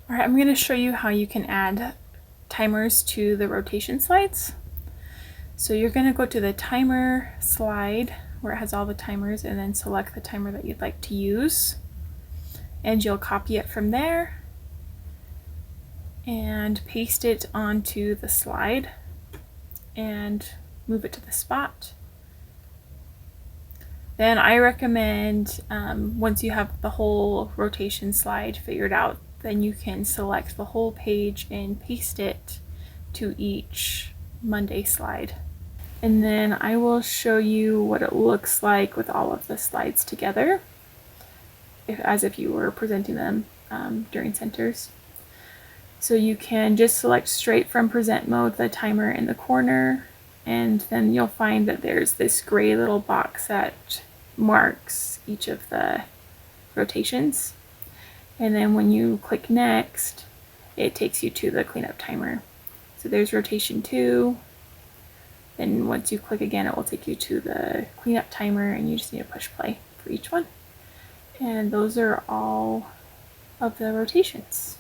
Alright, I'm going to show you how you can add timers to the rotation slides. So you're going to go to the timer slide where it has all the timers and then select the timer that you'd like to use. And you'll copy it from there and paste it onto the slide and move it to the spot. Then I recommend once you have the whole rotation slide figured out, then you can select the whole page and paste it to each Monday slide. And then I will show you what it looks like with all of the slides together, as if you were presenting them during centers. So you can just select straight from present mode the timer in the corner, and then you'll find that there's this gray little box that marks each of the rotations. And then when you click next, it takes you to the cleanup timer. So there's rotation 2. Then once you click again, it will take you to the cleanup timer, and you just need to push play for each one. And those are all of the rotations.